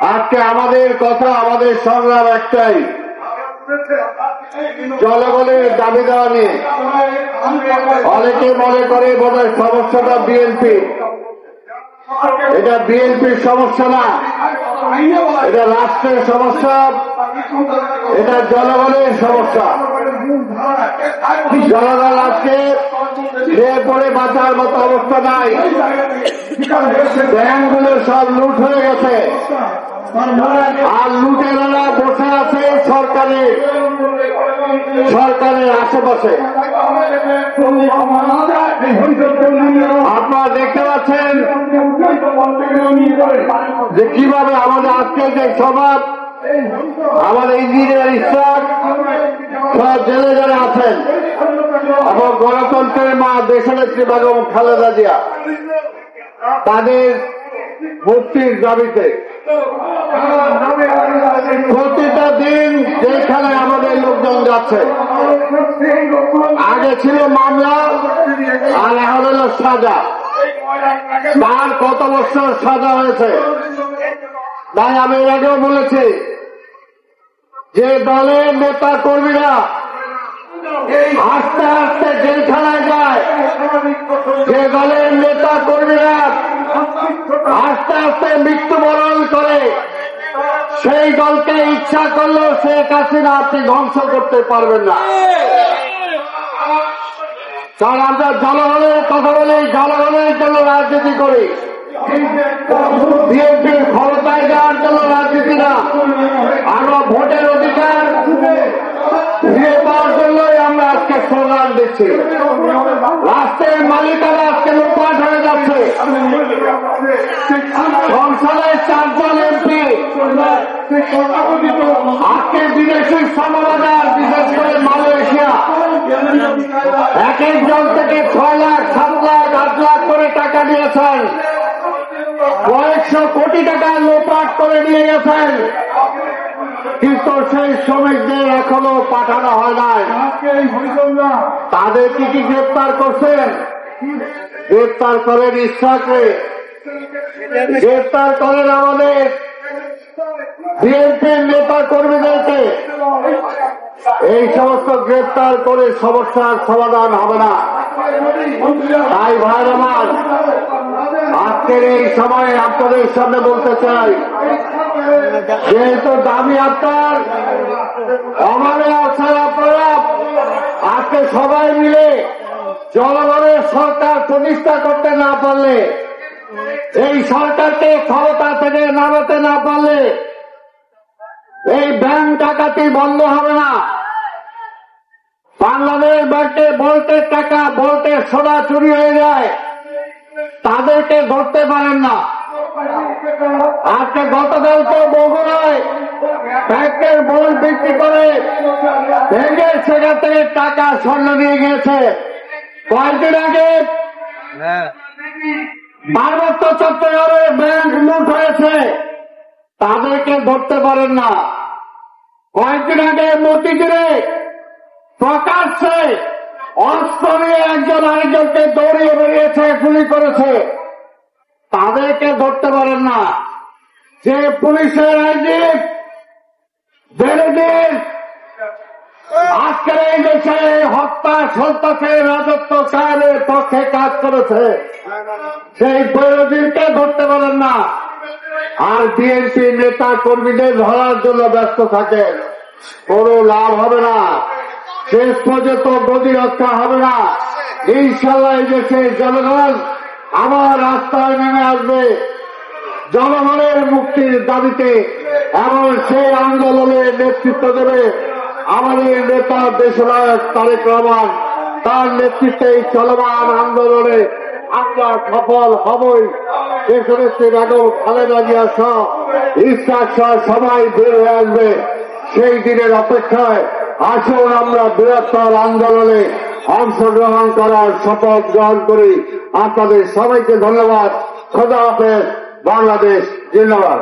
আজকে আমাদের কথা, আমাদের সংগ্রাম একটাই, জনগণের দাবি দেওয়া নিয়ে। অনেকে মনে করে বোধহয় সমস্যাটা বিএনপি, এটা বিএনপির সমস্যা না, এটা রাষ্ট্রের সমস্যা, এটা জনগণের সমস্যা। জনগণ আজকে খেয়ে পড়ে বাঁচার মতো অবস্থা নাই, ব্যাংকগুলো সব লুট হয়ে গেছে, আর লুটেরা বসে আছে সরকারের আশেপাশে। আপনারা দেখতে পাচ্ছেন যে কিভাবে আমাদের আজকে যে সভা, আমাদের ইঞ্জিনিয়ার ইসলাম সব জেলে জেলে আছেন, এবং গণতন্ত্রের মা দেশনেত্রী বেগম খালেদা জিয়া তাদের মুক্তির দাবিতে প্রতিটা দিন যেখানে আমাদের লোকজন যাচ্ছে, আগে ছিল মামলা আর এখন হল সাজা। তার কত বছর সাজা হয়েছে, তাই আমি এর আগেও বলেছি যে দলের নেতা কর্মীরা আস্তে আস্তে জেলখানায় যায়, যে দলের নেতা কর্মীরা আস্তে আস্তে মৃত্যুবরণ করে, সেই দলকে ইচ্ছা করলেও শেখ হাসিনা আপনি ধ্বংস করতে পারবেন না। কারণ আমরা জনগণের কথা বলি, জনগণের জন্য রাজনীতি করি, বিএনপির ক্ষমতায় যাওয়ার জন্য রাজনীতি না। আমরা ভোটের অধিকার ফিরে পাওয়ার জন্যই আমরা আজকে স্লোগান দিচ্ছি। রাষ্ট্রের মালিকানা আজকে লোপাট হয়ে যাচ্ছে। সংসদের 4 জন এমপি আজকে বিদেশি শ্রমবাজার, বিশেষ করে মালয়েশিয়া, এক একজন থেকে 6 লাখ, 7 লাখ, 8 লাখ করে টাকা নিয়েছেন, কয়েকশো কোটি টাকা লোপাট করে নিয়ে গেছেন, কিন্তু সেই শ্রমিকদের এখনো পাঠানো হয় নাই। তাদেরকে কি গ্রেপ্তার করছেন? গ্রেপ্তার করেন ইসহাককে, গ্রেপ্তার করেন আমাদের বিএনপির নেতা কর্মীদেরকে। এই সমস্ত গ্রেপ্তার করে সমস্যার সমাধান হবে না। তাই ভাই আমার, আজকের এই সময়ে আপনাদের সামনে বলতে চাই, যেহেতু দাবি আপনার, আমাদের আছে, আপনারা আজকে সবাই মিলে জনগণের সরকার প্রতিষ্ঠা করতে না পারলে, এই সরকারকে ক্ষমতা থেকে নামাতে না পারলে এই ব্যাংক ডাকাতি বন্ধ হবে না। বাংলাদেশ ব্যাংকে ভোল্টের টাকা, ভোল্টের সোনা চুরি হয়ে যায়, তাদেরকে ধরতে পারেন না। আজকে গতকালকে বগুড়ায় ব্যাংকের বন্ড বিক্রি করে ভেঙে সেখান থেকে টাকা, স্বর্ণ নিয়ে গিয়েছে। কয়েকদিন আগে পার্বত্য চট্টগ্রামে ব্যাংক লুট হয়েছে, তাদেরকে ধরতে পারেন না। কয়েকদিন আগে মতিঝিলে প্রকাশ্যে অস্ত্র নিয়ে একজন আরেকজনকে দৌড়িয়ে বেরিয়েছে, গুলি করেছে, তাদেরকে ধরতে পারেন না। যে পুলিশের আইজি বেড়ে আজকের এই দেশে হত্যা সন্ত্রাসের রাজত্ব কায়েমের পক্ষে কাজ করেছে, সেই বৈরোধীকে ধরতে পারেন না। আর বিএনপি নেতা কর্মীদের ধরার জন্য ব্যস্ত থাকে, কোনো লাভ হবে না, শেষ পর্যন্ত গদি রক্ষা হবে না। ইনশাল্লাহ এই দেশের জনগণ আবার রাস্তায় নেমে আসবে জনগণের মুক্তির দাবিতে, এবং সেই আন্দোলনের নেতৃত্ব দেবে আমাদের নেতা দেশনায়ক তারেক রহমান। তার নেতৃত্বে এই চলমান আন্দোলনে আমরা সফল হবই। দেশনেত্রী বেগম খালেদা জিয়া সহ, ইসহাক সহ সবাই বের হয়ে আসবে। সেই দিনের অপেক্ষায় আসুন আমরা বৃহত্তর আন্দোলনে অংশগ্রহণ করার শপথ গ্রহণ করি। আপনাদের সবাইকে ধন্যবাদ। খোদা হাফেজ। বাংলাদেশ জিন্দাবাদ।